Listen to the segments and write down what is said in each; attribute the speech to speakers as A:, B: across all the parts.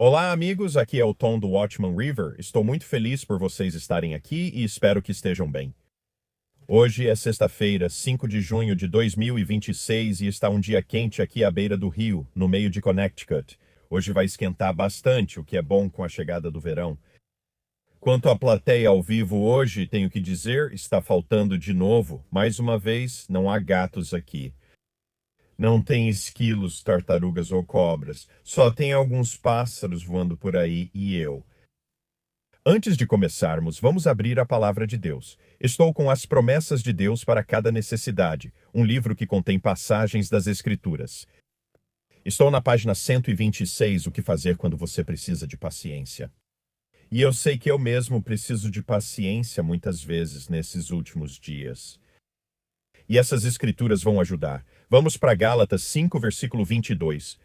A: Olá, amigos. Aqui é o Tom do Watchman River. Estou muito feliz por vocês estarem aqui e espero que estejam bem. Hoje é sexta-feira, 5 de junho de 2026 e está um dia quente aqui à beira do rio, no meio de Connecticut. Hoje vai esquentar bastante, o que é bom com a chegada do verão. Quanto à plateia ao vivo hoje, tenho que dizer, está faltando de novo. Mais uma vez, não há gatos aqui. Não tem esquilos, tartarugas ou cobras. Só tem alguns pássaros voando por aí e eu. Antes de começarmos, vamos abrir a palavra de Deus. Estou com As Promessas de Deus para Cada Necessidade, um livro que contém passagens das Escrituras. Estou na página 126, O que fazer quando você precisa de paciência. E eu sei que eu mesmo preciso de paciência muitas vezes nesses últimos dias. E essas escrituras vão ajudar. Vamos para Gálatas 5, versículo 22.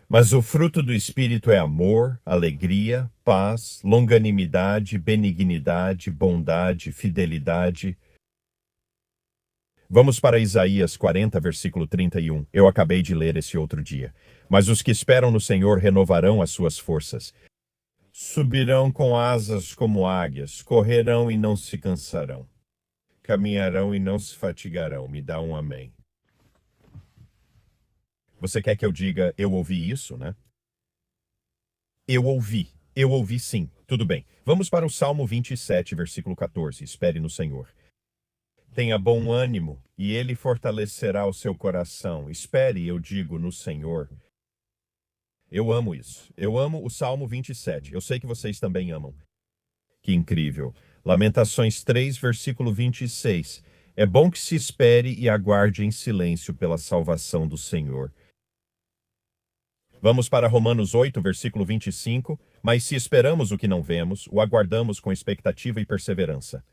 A: Mas o fruto do Espírito é amor, alegria, paz, longanimidade, benignidade, bondade, fidelidade. Vamos para Isaías 40, versículo 31. Eu acabei de ler esse outro dia. Mas os que esperam no Senhor renovarão as suas forças. Subirão com asas como águias, correrão e não se cansarão. Caminharão e não se fatigarão. Me dá um amém. Você quer que eu diga, eu ouvi isso, né? Eu ouvi sim. Tudo bem. Vamos para o Salmo 27, versículo 14. Espere no Senhor. Tenha bom ânimo, e ele fortalecerá o seu coração. Espere, eu digo, no Senhor. Eu amo isso. Eu amo o Salmo 27. Eu sei que vocês também amam. Que incrível. Lamentações 3, versículo 26. É bom que se espere e aguarde em silêncio pela salvação do Senhor. Vamos para Romanos 8, versículo 25. Mas se esperamos o que não vemos, o aguardamos com expectativa e perseverança.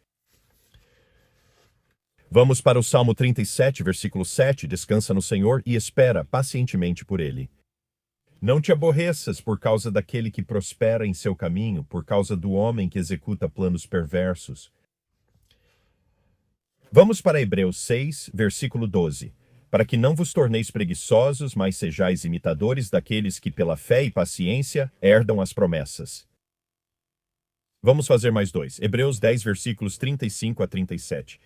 A: Vamos para o Salmo 37, versículo 7. Descansa no Senhor e espera pacientemente por ele. Não te aborreças por causa daquele que prospera em seu caminho, por causa do homem que executa planos perversos. Vamos para Hebreus 6, versículo 12. Para que não vos torneis preguiçosos, mas sejais imitadores daqueles que, pela fé e paciência, herdam as promessas. Vamos fazer mais dois. Hebreus 10, versículos 35 a 37.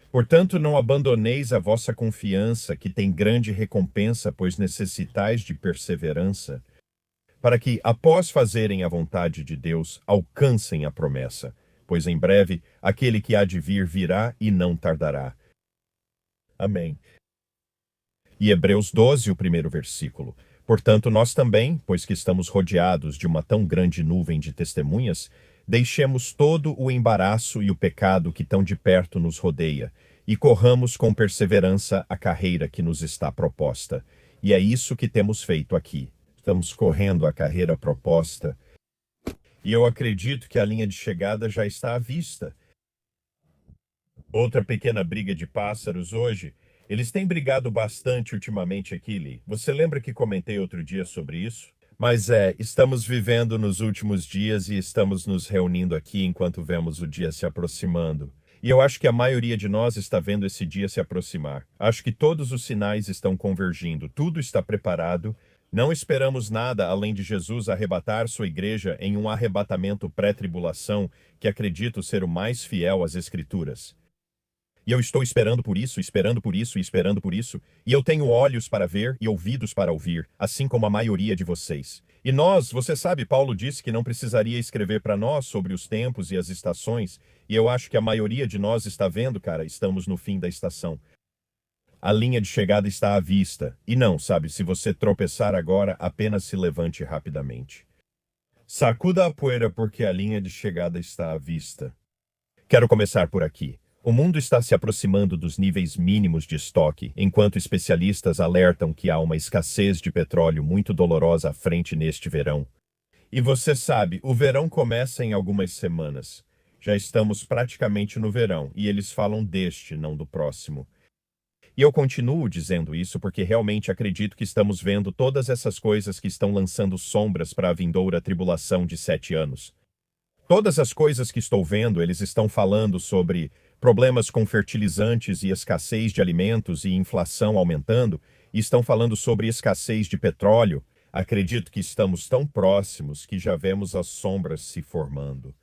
A: Portanto, não abandoneis a vossa confiança, que tem grande recompensa, pois necessitais de perseverança, para que, após fazerem a vontade de Deus, alcancem a promessa. Pois em breve, aquele que há de vir virá e não tardará. Amém. E Hebreus 12, o primeiro versículo. Portanto, nós também, pois que estamos rodeados de uma tão grande nuvem de testemunhas, deixemos todo o embaraço e o pecado que tão de perto nos rodeia, e corramos com perseverança a carreira que nos está proposta. E é isso que temos feito aqui. Estamos correndo a carreira proposta. E eu acredito que a linha de chegada já está à vista. Outra pequena briga de pássaros hoje. Eles têm brigado bastante ultimamente aqui, Lee. Você lembra que comentei outro dia sobre isso? Mas estamos vivendo nos últimos dias e estamos nos reunindo aqui enquanto vemos o dia se aproximando. E eu acho que a maioria de nós está vendo esse dia se aproximar. Acho que todos os sinais estão convergindo, tudo está preparado. Não esperamos nada além de Jesus arrebatar sua igreja em um arrebatamento pré-tribulação, que acredito ser o mais fiel às Escrituras. E eu estou esperando por isso, esperando por isso e esperando por isso. E eu tenho olhos para ver e ouvidos para ouvir, assim como a maioria de vocês. E nós, você sabe, Paulo disse que não precisaria escrever para nós sobre os tempos e as estações. E eu acho que a maioria de nós está vendo, cara, estamos no fim da estação. A linha de chegada está à vista. E não, sabe, se você tropeçar agora, apenas se levante rapidamente. Sacuda a poeira porque a linha de chegada está à vista. Quero começar por aqui. O mundo está se aproximando dos níveis mínimos de estoque, enquanto especialistas alertam que há uma escassez de petróleo muito dolorosa à frente neste verão. E você sabe, o verão começa em algumas semanas. Já estamos praticamente no verão, e eles falam deste, não do próximo. E eu continuo dizendo isso porque realmente acredito que estamos vendo todas essas coisas que estão lançando sombras para a vindoura tribulação de 7 anos. Todas as coisas que estou vendo, eles estão falando sobre problemas com fertilizantes e escassez de alimentos e inflação aumentando, e estão falando sobre escassez de petróleo, Acredito que estamos tão próximos que já vemos as sombras se formando.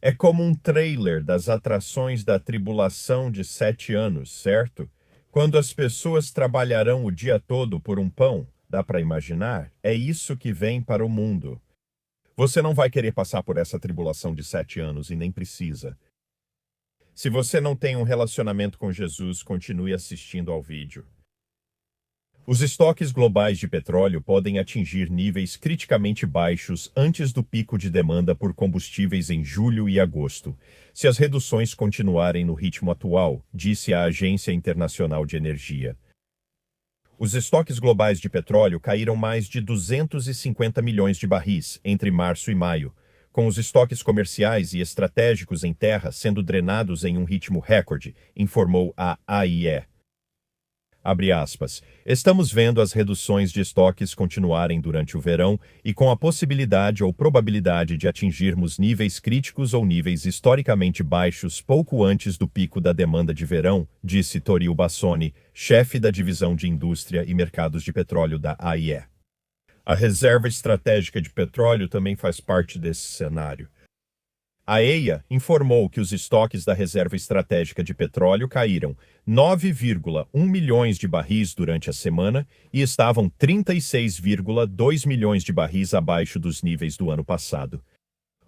A: É como um trailer das atrações da tribulação de 7 anos, certo? Quando as pessoas trabalharão o dia todo por um pão, dá para imaginar? É isso que vem para o mundo. Você não vai querer passar por essa tribulação de 7 anos e nem precisa. Se você não tem um relacionamento com Jesus, continue assistindo ao vídeo. Os estoques globais de petróleo podem atingir níveis criticamente baixos antes do pico de demanda por combustíveis em julho e agosto, se as reduções continuarem no ritmo atual, disse a Agência Internacional de Energia. Os estoques globais de petróleo caíram mais de 250 milhões de barris entre março e maio, com os estoques comerciais e estratégicos em terra sendo drenados em um ritmo recorde, informou a AIE. Abre aspas. Estamos vendo as reduções de estoques continuarem durante o verão e com a possibilidade ou probabilidade de atingirmos níveis críticos ou níveis historicamente baixos pouco antes do pico da demanda de verão, disse Toril Bassoni, chefe da divisão de indústria e mercados de petróleo da AIE. A reserva estratégica de petróleo também faz parte desse cenário. A EIA informou que os estoques da reserva estratégica de petróleo caíram 9,1 milhões de barris durante a semana e estavam 36,2 milhões de barris abaixo dos níveis do ano passado.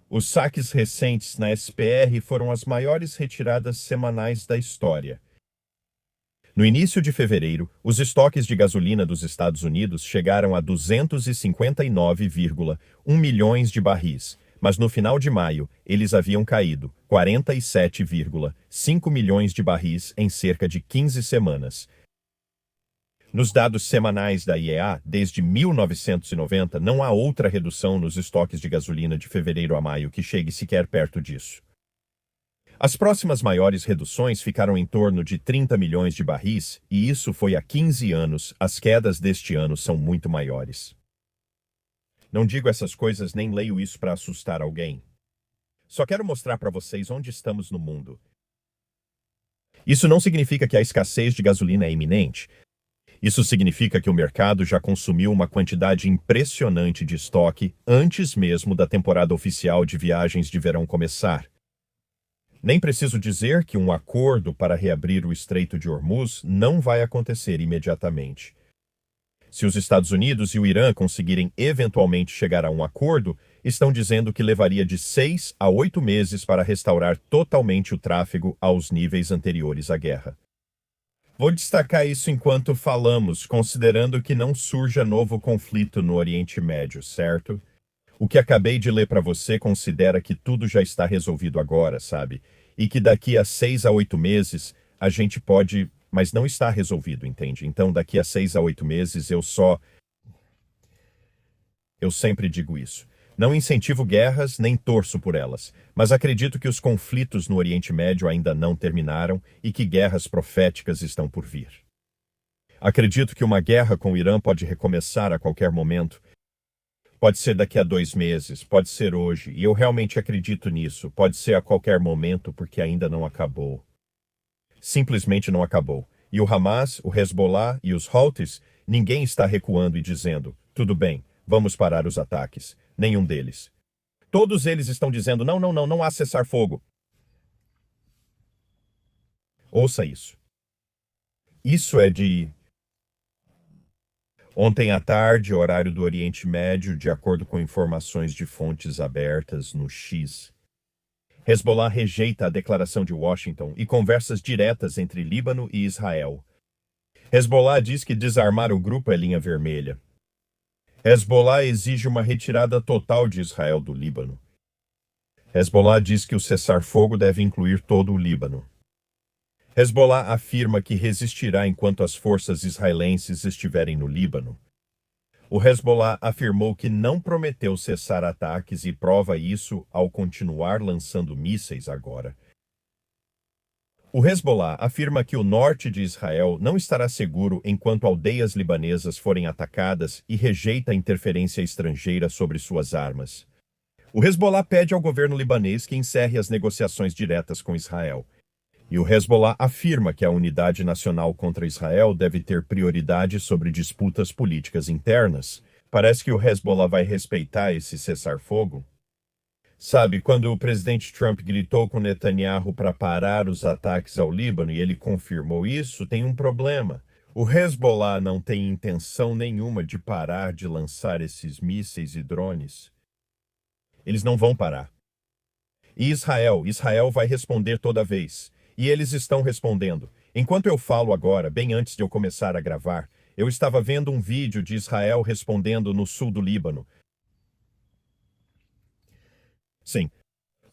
A: Os saques recentes na SPR foram as maiores retiradas semanais da história. No início de fevereiro, os estoques de gasolina dos Estados Unidos chegaram a 259,1 milhões de barris, mas no final de maio, eles haviam caído 47,5 milhões de barris em cerca de 15 semanas. Nos dados semanais da IEA, desde 1990, não há outra redução nos estoques de gasolina de fevereiro a maio que chegue sequer perto disso. As próximas maiores reduções ficaram em torno de 30 milhões de barris, e isso foi há 15 anos. As quedas deste ano são muito maiores. Não digo essas coisas nem leio isso para assustar alguém. Só quero mostrar para vocês onde estamos no mundo. Isso não significa que a escassez de gasolina é iminente. Isso significa que o mercado já consumiu uma quantidade impressionante de estoque antes mesmo da temporada oficial de viagens de verão começar. Nem preciso dizer que um acordo para reabrir o Estreito de Hormuz não vai acontecer imediatamente. Se os Estados Unidos e o Irã conseguirem eventualmente chegar a um acordo, estão dizendo que levaria de 6 a 8 meses para restaurar totalmente o tráfego aos níveis anteriores à guerra. Vou destacar isso enquanto falamos, considerando que não surja novo conflito no Oriente Médio, certo? O que acabei de ler para você considera que tudo já está resolvido agora, sabe? E que daqui a 6 a 8 meses a gente pode... Mas não está resolvido, entende? Então, daqui a 6 a 8 meses, Eu sempre digo isso. Não incentivo guerras, nem torço por elas, mas acredito que os conflitos no Oriente Médio ainda não terminaram e que guerras proféticas estão por vir. Acredito que uma guerra com o Irã pode recomeçar a qualquer momento. Pode ser daqui a 2 meses, pode ser hoje, e eu realmente acredito nisso. Pode ser a qualquer momento, porque ainda não acabou. Simplesmente não acabou. E o Hamas, o Hezbollah e os Houthis, ninguém está recuando e dizendo, tudo bem, vamos parar os ataques. Nenhum deles. Todos eles estão dizendo, não há cessar-fogo. Ouça isso. Isso é de... Ontem à tarde, horário do Oriente Médio, de acordo com informações de fontes abertas no X. Hezbollah rejeita a declaração de Washington e conversas diretas entre Líbano e Israel. Hezbollah diz que desarmar o grupo é linha vermelha. Hezbollah exige uma retirada total de Israel do Líbano. Hezbollah diz que o cessar-fogo deve incluir todo o Líbano. Hezbollah afirma que resistirá enquanto as forças israelenses estiverem no Líbano. O Hezbollah afirmou que não prometeu cessar ataques e prova isso ao continuar lançando mísseis agora. O Hezbollah afirma que o norte de Israel não estará seguro enquanto aldeias libanesas forem atacadas e rejeita a interferência estrangeira sobre suas armas. O Hezbollah pede ao governo libanês que encerre as negociações diretas com Israel. E o Hezbollah afirma que a unidade nacional contra Israel deve ter prioridade sobre disputas políticas internas. Parece que o Hezbollah vai respeitar esse cessar-fogo. Sabe, quando o presidente Trump gritou com Netanyahu para parar os ataques ao Líbano e ele confirmou isso, tem um problema. O Hezbollah não tem intenção nenhuma de parar de lançar esses mísseis e drones. Eles não vão parar. E Israel vai responder toda vez. E eles estão respondendo. Enquanto eu falo agora, bem antes de eu começar a gravar, eu estava vendo um vídeo de Israel respondendo no sul do Líbano. Sim,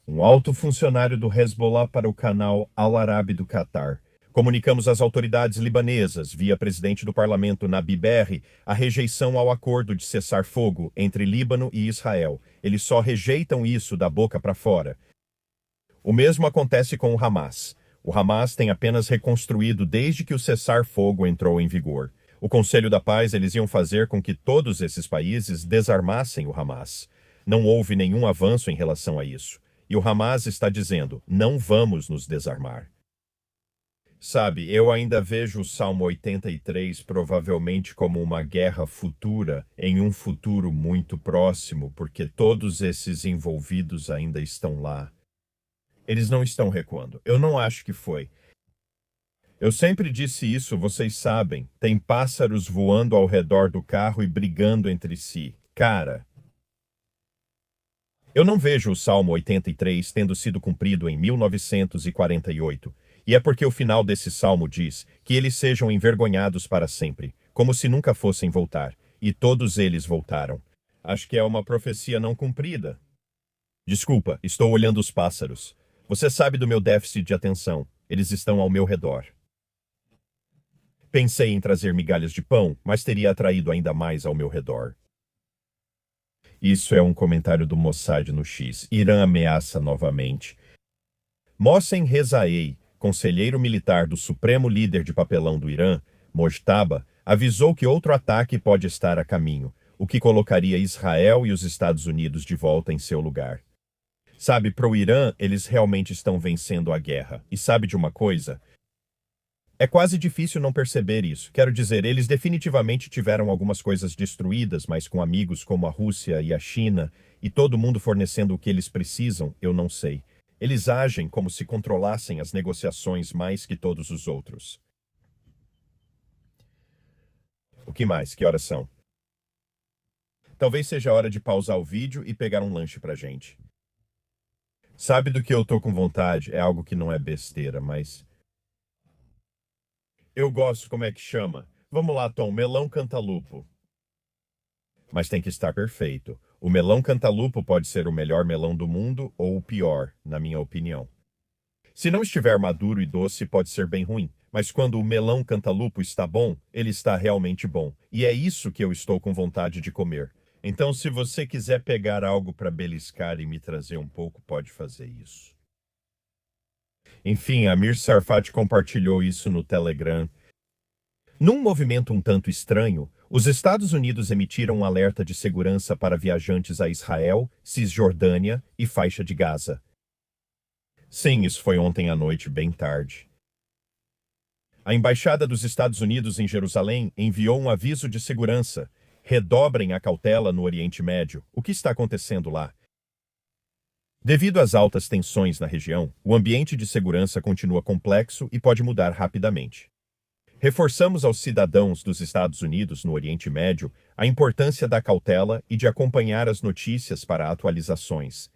A: um alto funcionário do Hezbollah para o canal Al-Arabi do Catar. Comunicamos às autoridades libanesas, via presidente do parlamento Nabi Berri, a rejeição ao acordo de cessar-fogo entre Líbano e Israel. Eles só rejeitam isso da boca para fora. O mesmo acontece com o Hamas. O Hamas tem apenas reconstruído desde que o cessar-fogo entrou em vigor. O Conselho da Paz, eles iam fazer com que todos esses países desarmassem o Hamas. Não houve nenhum avanço em relação a isso. E o Hamas está dizendo, não vamos nos desarmar. Sabe, eu ainda vejo o Salmo 83 provavelmente como uma guerra futura, em um futuro muito próximo, porque todos esses envolvidos ainda estão lá. Eles não estão recuando. Eu não acho que foi. Eu sempre disse isso, vocês sabem. Tem pássaros voando ao redor do carro e brigando entre si. Cara, eu não vejo o Salmo 83 tendo sido cumprido em 1948. E é porque o final desse salmo diz que eles sejam envergonhados para sempre, como se nunca fossem voltar. E todos eles voltaram. Acho que é uma profecia não cumprida. Desculpa, estou olhando os pássaros. Você sabe do meu déficit de atenção. Eles estão ao meu redor. Pensei em trazer migalhas de pão, mas teria atraído ainda mais ao meu redor. Isso é um comentário do Mossad no X. Irã ameaça novamente. Mohsen Rezaei, conselheiro militar do supremo líder de papelão do Irã, Mojtaba, avisou que outro ataque pode estar a caminho, o que colocaria Israel e os Estados Unidos de volta em seu lugar. Sabe, para o Irã, eles realmente estão vencendo a guerra. E sabe de uma coisa? É quase difícil não perceber isso. Quero dizer, eles definitivamente tiveram algumas coisas destruídas, mas com amigos como a Rússia e a China, e todo mundo fornecendo o que eles precisam, eu não sei. Eles agem como se controlassem as negociações mais que todos os outros. O que mais? Que horas são? Talvez seja a hora de pausar o vídeo e pegar um lanche pra gente. Sabe do que eu tô com vontade? É algo que não é besteira, mas... Eu gosto, como é que chama? Vamos lá, Tom, melão cantalupo. Mas tem que estar perfeito. O melão cantalupo pode ser o melhor melão do mundo ou o pior, na minha opinião. Se não estiver maduro e doce, pode ser bem ruim. Mas quando o melão cantalupo está bom, ele está realmente bom. E é isso que eu estou com vontade de comer. Então, se você quiser pegar algo para beliscar e me trazer um pouco, pode fazer isso. Enfim, Amir Sarfati compartilhou isso no Telegram. Num movimento um tanto estranho, os Estados Unidos emitiram um alerta de segurança para viajantes a Israel, Cisjordânia e faixa de Gaza. Sim, isso foi ontem à noite, bem tarde. A Embaixada dos Estados Unidos em Jerusalém enviou um aviso de segurança. Redobrem a cautela no Oriente Médio. O que está acontecendo lá? Devido às altas tensões na região, o ambiente de segurança continua complexo e pode mudar rapidamente. Reforçamos aos cidadãos dos Estados Unidos no Oriente Médio a importância da cautela e de acompanhar as notícias para atualizações.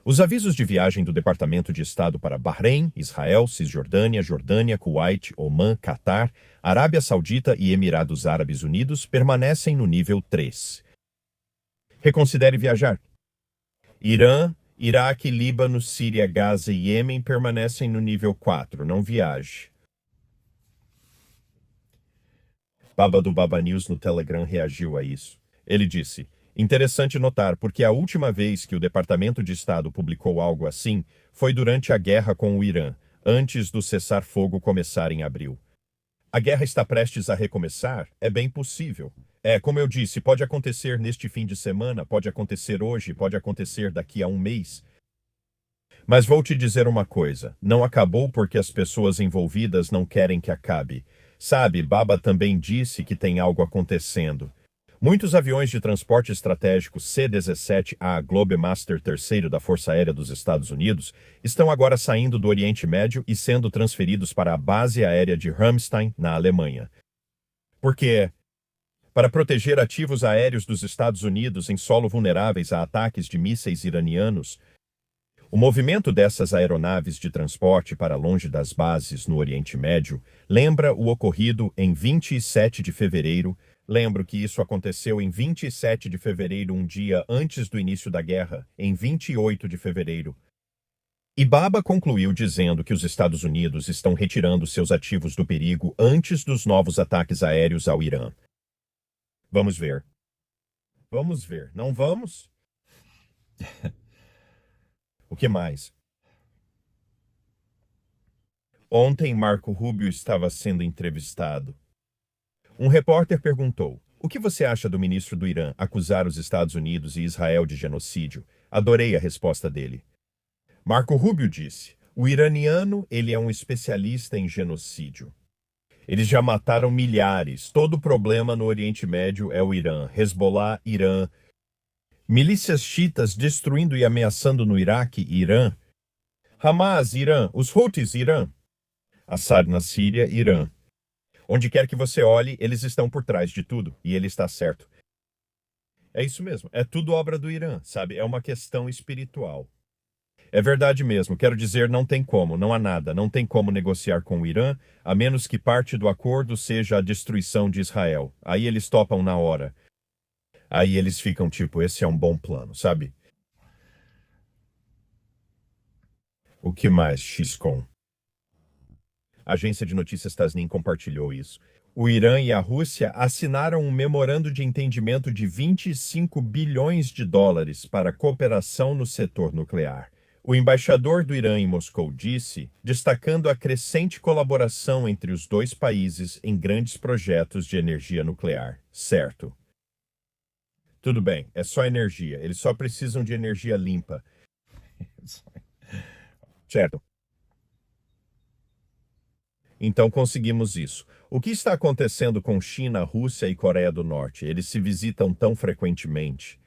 A: Os avisos de viagem do Departamento de Estado para Bahrein, Israel, Cisjordânia, Jordânia, Kuwait, Omã, Catar, Arábia Saudita e Emirados Árabes Unidos permanecem no nível 3. Reconsidere viajar. Irã, Iraque, Líbano, Síria, Gaza e Iêmen permanecem no nível 4. Não viaje. Baba do Baba News no Telegram reagiu a isso. Ele disse, interessante notar, porque a última vez que o Departamento de Estado publicou algo assim foi durante a guerra com o Irã, antes do cessar-fogo começar em abril. A guerra está prestes a recomeçar? É bem possível. Como eu disse, pode acontecer neste fim de semana, pode acontecer hoje, pode acontecer daqui a um mês. Mas vou te dizer uma coisa, não acabou porque as pessoas envolvidas não querem que acabe. Sabe, Baba também disse que tem algo acontecendo. Muitos aviões de transporte estratégico C-17A Globemaster III da Força Aérea dos Estados Unidos estão agora saindo do Oriente Médio e sendo transferidos para a base aérea de Ramstein, na Alemanha. Por quê? Para proteger ativos aéreos dos Estados Unidos em solo vulneráveis a ataques de mísseis iranianos. O movimento dessas aeronaves de transporte para longe das bases no Oriente Médio lembra o ocorrido em 27 de fevereiro. Lembro que isso aconteceu em 27 de fevereiro, um dia antes do início da guerra, em 28 de fevereiro. E Baba concluiu dizendo que os Estados Unidos estão retirando seus ativos do perigo antes dos novos ataques aéreos ao Irã. Vamos ver. Vamos ver. Não vamos? O que mais? Ontem, Marco Rubio estava sendo entrevistado. Um repórter perguntou: "O que você acha do ministro do Irã acusar os Estados Unidos e Israel de genocídio?" Adorei a resposta dele. Marco Rubio disse: "O iraniano, ele é um especialista em genocídio. Eles já mataram milhares. Todo o problema no Oriente Médio é o Irã. Hezbollah, Irã. Milícias chiitas destruindo e ameaçando no Iraque, Irã. Hamas, Irã. Os Houthis, Irã. Assad na Síria, Irã. Onde quer que você olhe, eles estão por trás de tudo. E ele está certo." É isso mesmo. É tudo obra do Irã, sabe? É uma questão espiritual. É verdade mesmo. Quero dizer, não tem como, não há nada. Não tem como negociar com o Irã, a menos que parte do acordo seja a destruição de Israel. Aí eles topam na hora. Aí eles ficam tipo, esse é um bom plano, sabe? O que mais, XCOM? A agência de notícias Tasnim compartilhou isso. O Irã e a Rússia assinaram um memorando de entendimento de 25 bilhões de dólares para cooperação no setor nuclear. O embaixador do Irã em Moscou disse, destacando a crescente colaboração entre os dois países em grandes projetos de energia nuclear. Certo. Tudo bem, é só energia. Eles só precisam de energia limpa. Certo. Então conseguimos isso. O que está acontecendo com China, Rússia e Coreia do Norte? Eles se visitam tão frequentemente.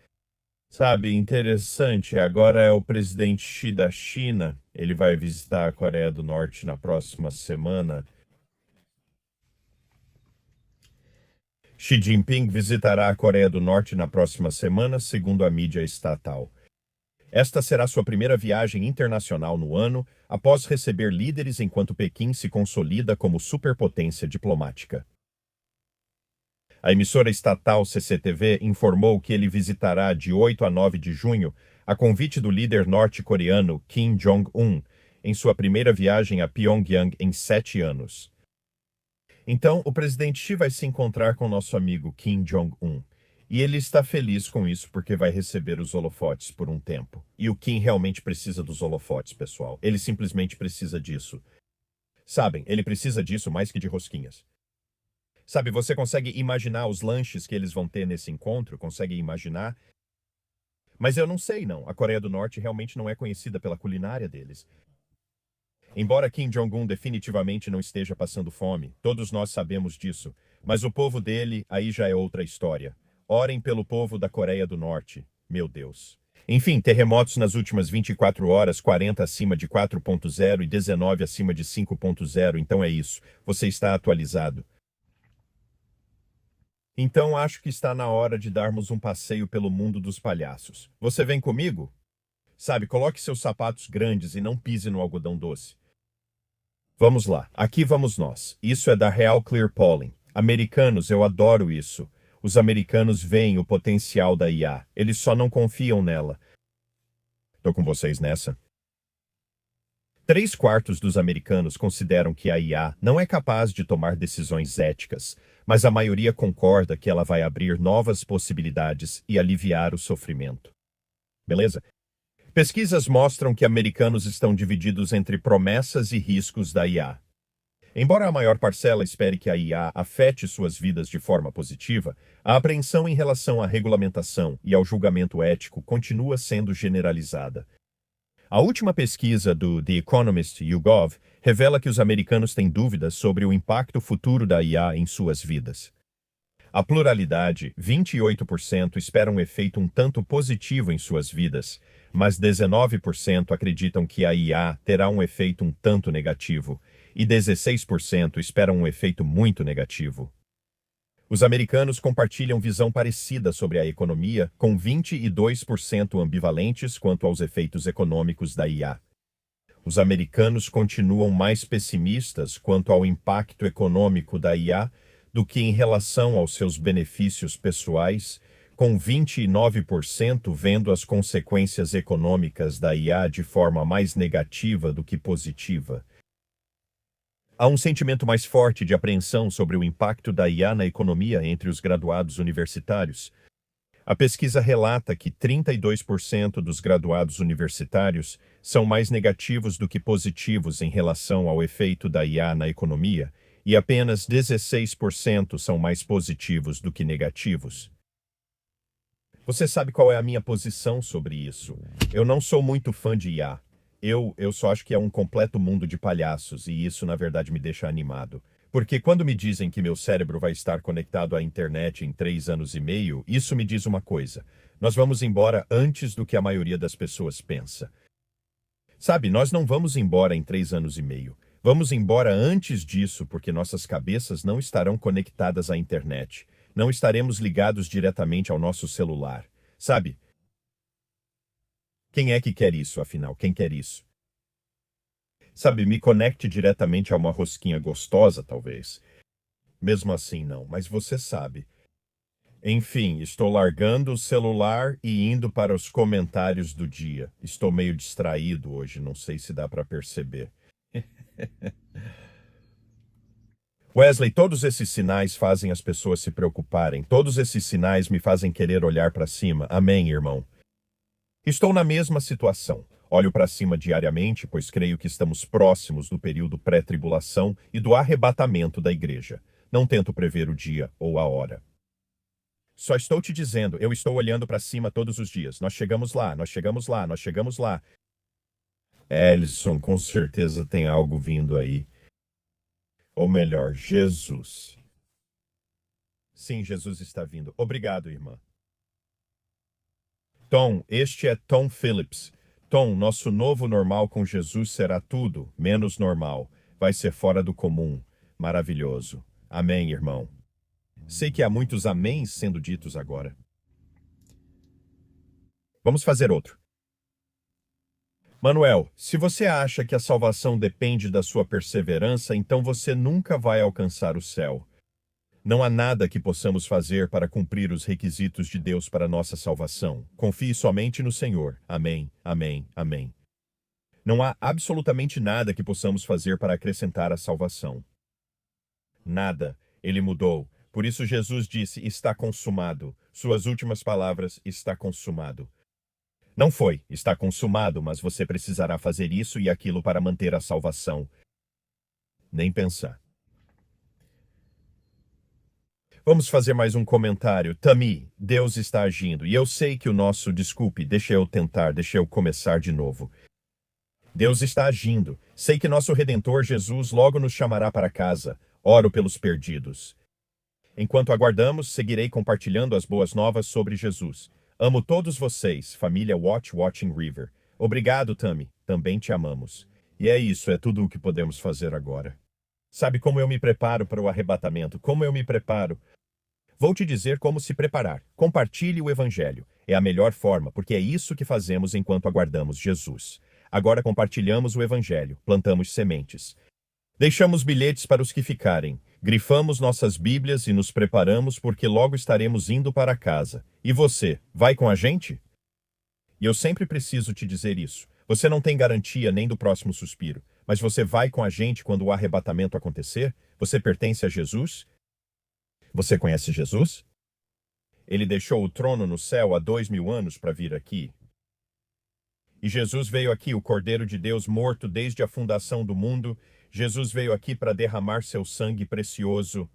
A: Sabe, interessante. Agora é o presidente Xi da China. Ele vai visitar a Coreia do Norte na próxima semana. Xi Jinping visitará a Coreia do Norte na próxima semana, segundo a mídia estatal. Esta será sua primeira viagem internacional no ano, após receber líderes enquanto Pequim se consolida como superpotência diplomática. A emissora estatal CCTV informou que ele visitará de 8 a 9 de junho, a convite do líder norte-coreano Kim Jong-un, em sua primeira viagem a Pyongyang em 7 anos. Então, o presidente Xi vai se encontrar com nosso amigo Kim Jong-un. E ele está feliz com isso porque vai receber os holofotes por um tempo. E o Kim realmente precisa dos holofotes, pessoal. Ele simplesmente precisa disso. Sabem, ele precisa disso mais que de rosquinhas. Sabe, você consegue imaginar os lanches que eles vão ter nesse encontro? Consegue imaginar? Mas eu não sei, não. A Coreia do Norte realmente não é conhecida pela culinária deles. Embora Kim Jong-un definitivamente não esteja passando fome, todos nós sabemos disso. Mas o povo dele, aí já é outra história. Orem pelo povo da Coreia do Norte. Meu Deus. Enfim, terremotos nas últimas 24 horas, 40 acima de 4.0 e 19 acima de 5.0. Então é isso. Você está atualizado. Então acho que está na hora de darmos um passeio pelo mundo dos palhaços. Você vem comigo? Sabe, coloque seus sapatos grandes e não pise no algodão doce. Vamos lá, aqui vamos nós. Isso é da Real Clear Polling. Americanos, eu adoro isso. Os americanos veem o potencial da IA. Eles só não confiam nela. Tô com vocês nessa. 3/4 dos americanos consideram que a IA não é capaz de tomar decisões éticas, mas a maioria concorda que ela vai abrir novas possibilidades e aliviar o sofrimento. Beleza? Pesquisas mostram que americanos estão divididos entre promessas e riscos da IA. Embora a maior parcela espere que a IA afete suas vidas de forma positiva, a apreensão em relação à regulamentação e ao julgamento ético continua sendo generalizada. A última pesquisa do The Economist YouGov revela que os americanos têm dúvidas sobre o impacto futuro da IA em suas vidas. A pluralidade, 28% esperam um efeito um tanto positivo em suas vidas, mas 19% acreditam que a IA terá um efeito um tanto negativo, e 16% esperam um efeito muito negativo. Os americanos compartilham visão parecida sobre a economia, com 22% ambivalentes quanto aos efeitos econômicos da IA. Os americanos continuam mais pessimistas quanto ao impacto econômico da IA do que em relação aos seus benefícios pessoais, com 29% vendo as consequências econômicas da IA de forma mais negativa do que positiva. Há um sentimento mais forte de apreensão sobre o impacto da IA na economia entre os graduados universitários. A pesquisa relata que 32% dos graduados universitários são mais negativos do que positivos em relação ao efeito da IA na economia, e apenas 16% são mais positivos do que negativos. Você sabe qual é a minha posição sobre isso? Eu não sou muito fã de IA. Eu só acho que é um completo mundo de palhaços, e isso, na verdade, me deixa animado. Porque quando me dizem que meu cérebro vai estar conectado à internet em 3 anos e meio, isso me diz uma coisa: nós vamos embora antes do que a maioria das pessoas pensa. Sabe, nós não vamos embora em 3 anos e meio. Vamos embora antes disso, porque nossas cabeças não estarão conectadas à internet. Não estaremos ligados diretamente ao nosso celular. Sabe? Quem é que quer isso, afinal? Quem quer isso? Sabe, me conecte diretamente a uma rosquinha gostosa, talvez. Mesmo assim, não, mas você sabe. Enfim, estou largando o celular e indo para os comentários do dia. Estou meio distraído hoje, não sei se dá para perceber. Wesley, todos esses sinais fazem as pessoas se preocuparem. Todos esses sinais me fazem querer olhar para cima. Amém, irmão. Estou na mesma situação. Olho para cima diariamente, pois creio que estamos próximos do período pré-tribulação e do arrebatamento da igreja. Não tento prever o dia ou a hora. Só estou te dizendo, eu estou olhando para cima todos os dias. Nós chegamos lá, nós chegamos lá, nós chegamos lá. Ellison, com certeza tem algo vindo aí. Ou melhor, Jesus. Sim, Jesus está vindo. Obrigado, irmã. Tom, este é Tom Phillips. Tom, nosso novo normal com Jesus será tudo menos normal. Vai ser fora do comum. Maravilhoso. Amém, irmão. Sei que há muitos améns sendo ditos agora. Vamos fazer outro. Manuel, se você acha que a salvação depende da sua perseverança, então você nunca vai alcançar o céu. Não há nada que possamos fazer para cumprir os requisitos de Deus para nossa salvação. Confie somente no Senhor. Amém, amém, amém. Não há absolutamente nada que possamos fazer para acrescentar a salvação. Nada. Ele mudou. Por isso Jesus disse, está consumado. Suas últimas palavras, está consumado. Não foi, está consumado, mas você precisará fazer isso e aquilo para manter a salvação. Nem pensar. Vamos fazer mais um comentário. Tami, Deus está agindo. E eu sei que o nosso... Desculpe, deixa eu começar de novo. Deus está agindo. Sei que nosso Redentor Jesus logo nos chamará para casa. Oro pelos perdidos. Enquanto aguardamos, seguirei compartilhando as boas novas sobre Jesus. Amo todos vocês, família Watching River. Obrigado, Tami. Também te amamos. E é isso, é tudo o que podemos fazer agora. Sabe como eu me preparo para o arrebatamento? Como eu me preparo? Vou te dizer como se preparar. Compartilhe o Evangelho. É a melhor forma, porque é isso que fazemos enquanto aguardamos Jesus. Agora compartilhamos o Evangelho, plantamos sementes. Deixamos bilhetes para os que ficarem. Grifamos nossas Bíblias e nos preparamos porque logo estaremos indo para casa. E você, vai com a gente? E eu sempre preciso te dizer isso. Você não tem garantia nem do próximo suspiro, mas você vai com a gente quando o arrebatamento acontecer? Você pertence a Jesus? Você conhece Jesus? Ele deixou o trono no céu há 2000 anos para vir aqui. E Jesus veio aqui, o Cordeiro de Deus morto desde a fundação do mundo. Jesus veio aqui para derramar seu sangue precioso.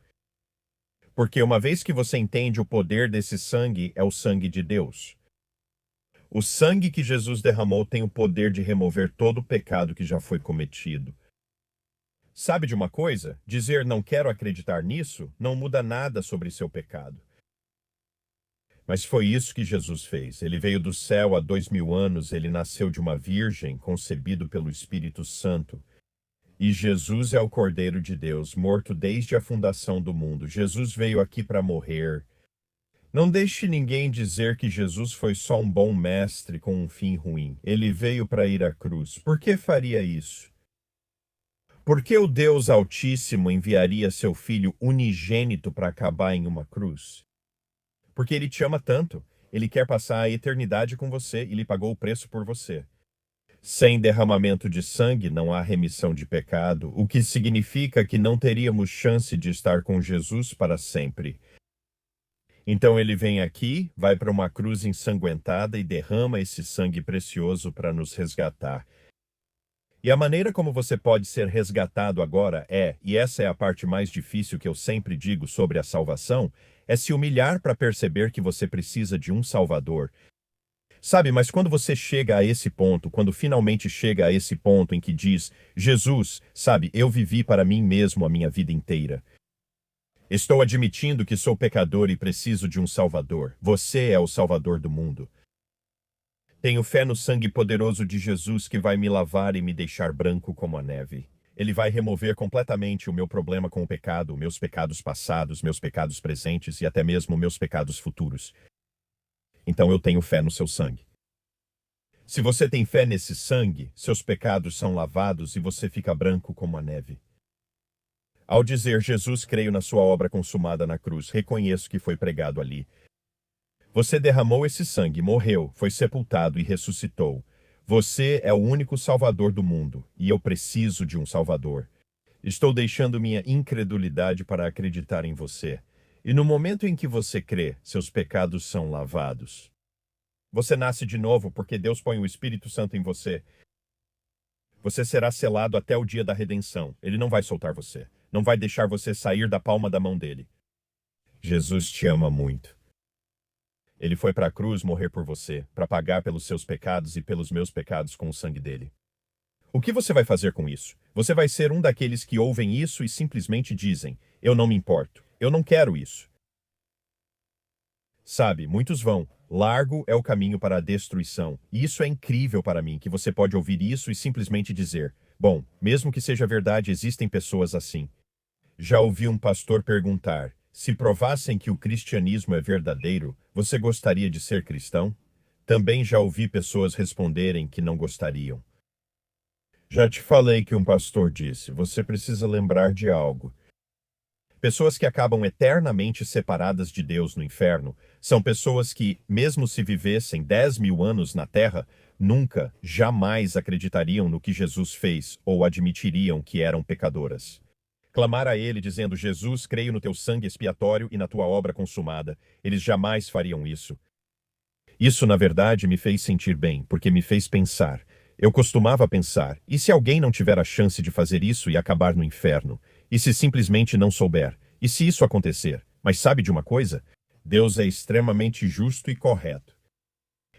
A: Porque uma vez que você entende o poder desse sangue, é o sangue de Deus. O sangue que Jesus derramou tem o poder de remover todo o pecado que já foi cometido. Sabe de uma coisa? Dizer não quero acreditar nisso não muda nada sobre seu pecado. Mas foi isso que Jesus fez. Ele veio do céu há 2000 anos, ele nasceu de uma virgem, concebido pelo Espírito Santo. E Jesus é o Cordeiro de Deus, morto desde a fundação do mundo. Jesus veio aqui para morrer. Não deixe ninguém dizer que Jesus foi só um bom mestre com um fim ruim. Ele veio para ir à cruz. Por que faria isso? Por que o Deus Altíssimo enviaria seu Filho unigênito para acabar em uma cruz? Porque ele te ama tanto. Ele quer passar a eternidade com você e ele pagou o preço por você. Sem derramamento de sangue não há remissão de pecado, o que significa que não teríamos chance de estar com Jesus para sempre. Então ele vem aqui, vai para uma cruz ensanguentada e derrama esse sangue precioso para nos resgatar. E a maneira como você pode ser resgatado agora e essa é a parte mais difícil que eu sempre digo sobre a salvação, é se humilhar para perceber que você precisa de um Salvador. Sabe, mas quando você chega a esse ponto, quando finalmente chega a esse ponto em que diz, Jesus, sabe, eu vivi para mim mesmo a minha vida inteira. Estou admitindo que sou pecador e preciso de um Salvador. Você é o Salvador do mundo. Tenho fé no sangue poderoso de Jesus que vai me lavar e me deixar branco como a neve. Ele vai remover completamente o meu problema com o pecado, meus pecados passados, meus pecados presentes e até mesmo meus pecados futuros. Então eu tenho fé no seu sangue. Se você tem fé nesse sangue, seus pecados são lavados e você fica branco como a neve. Ao dizer Jesus, creio na sua obra consumada na cruz, reconheço que foi pregado ali. Você derramou esse sangue, morreu, foi sepultado e ressuscitou. Você é o único Salvador do mundo, e eu preciso de um Salvador. Estou deixando minha incredulidade para acreditar em você. E no momento em que você crê, seus pecados são lavados. Você nasce de novo porque Deus põe o Espírito Santo em você. Você será selado até o dia da redenção. Ele não vai soltar você. Não vai deixar você sair da palma da mão dele. Jesus te ama muito. Ele foi para a cruz morrer por você, para pagar pelos seus pecados e pelos meus pecados com o sangue dele. O que você vai fazer com isso? Você vai ser um daqueles que ouvem isso e simplesmente dizem, eu não me importo, eu não quero isso. Sabe, muitos vão. Largo é o caminho para a destruição. E isso é incrível para mim, que você pode ouvir isso e simplesmente dizer, bom, mesmo que seja verdade, existem pessoas assim. Já ouvi um pastor perguntar, se provassem que o cristianismo é verdadeiro, você gostaria de ser cristão? Também já ouvi pessoas responderem que não gostariam. Já te falei que um pastor disse, você precisa lembrar de algo. Pessoas que acabam eternamente separadas de Deus no inferno são pessoas que, mesmo se vivessem 10.000 anos na Terra, nunca, jamais acreditariam no que Jesus fez ou admitiriam que eram pecadoras. Clamar a ele dizendo, Jesus, creio no teu sangue expiatório e na tua obra consumada. Eles jamais fariam isso. Isso, na verdade, me fez sentir bem, porque me fez pensar. Eu costumava pensar, e se alguém não tiver a chance de fazer isso e acabar no inferno? E se simplesmente não souber? E se isso acontecer? Mas sabe de uma coisa? Deus é extremamente justo e correto.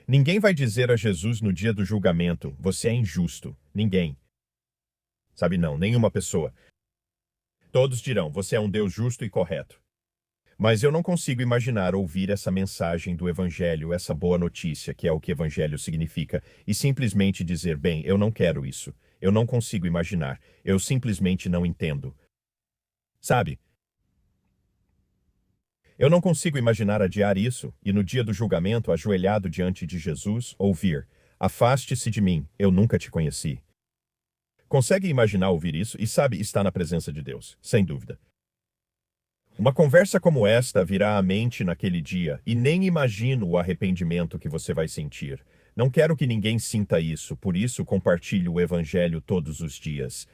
A: Ninguém vai dizer a Jesus no dia do julgamento, você é injusto. Ninguém. Sabe não, nenhuma pessoa. Todos dirão, você é um Deus justo e correto. Mas eu não consigo imaginar ouvir essa mensagem do Evangelho, essa boa notícia, que é o que Evangelho significa, e simplesmente dizer, bem, eu não quero isso. Eu não consigo imaginar. Eu simplesmente não entendo. Sabe? Eu não consigo imaginar adiar isso e no dia do julgamento, ajoelhado diante de Jesus, ouvir, afaste-se de mim, eu nunca te conheci. Consegue imaginar ouvir isso e sabe, está na presença de Deus, sem dúvida. Uma conversa como esta virá à mente naquele dia, e nem imagino o arrependimento que você vai sentir. Não quero que ninguém sinta isso, por isso compartilho o Evangelho todos os dias.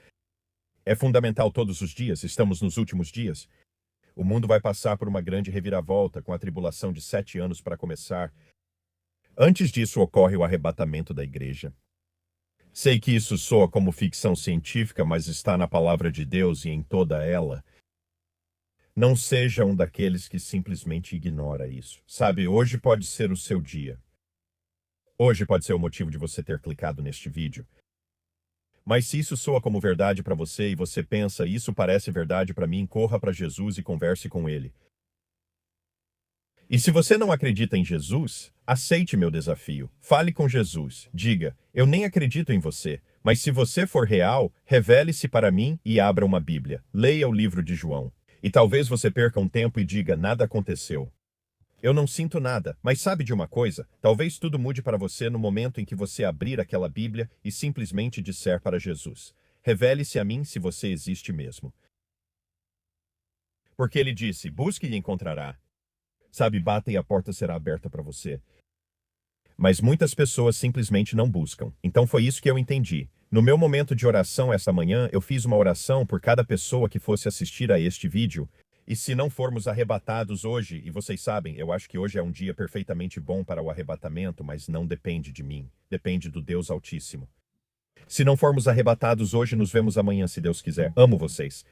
A: É fundamental todos os dias, estamos nos últimos dias. O mundo vai passar por uma grande reviravolta, com a tribulação de 7 anos para começar. Antes disso ocorre o arrebatamento da igreja. Sei que isso soa como ficção científica, mas está na palavra de Deus e em toda ela. Não seja um daqueles que simplesmente ignora isso. Sabe, hoje pode ser o seu dia. Hoje pode ser o motivo de você ter clicado neste vídeo. Mas se isso soa como verdade para você e você pensa, isso parece verdade para mim, corra para Jesus e converse com ele. E se você não acredita em Jesus, aceite meu desafio. Fale com Jesus. Diga: eu nem acredito em você, mas se você for real, revele-se para mim e abra uma Bíblia. Leia o livro de João. E talvez você perca um tempo e diga: nada aconteceu. Eu não sinto nada, mas sabe de uma coisa? Talvez tudo mude para você no momento em que você abrir aquela Bíblia e simplesmente disser para Jesus: revele-se a mim se você existe mesmo. Porque ele disse: busque e encontrará. Sabe, bata e a porta será aberta para você. Mas muitas pessoas simplesmente não buscam. Então foi isso que eu entendi. No meu momento de oração essa manhã, eu fiz uma oração por cada pessoa que fosse assistir a este vídeo. E se não formos arrebatados hoje, e vocês sabem, eu acho que hoje é um dia perfeitamente bom para o arrebatamento, mas não depende de mim, depende do Deus Altíssimo. Se não formos arrebatados hoje, nos vemos amanhã, se Deus quiser. Amo vocês.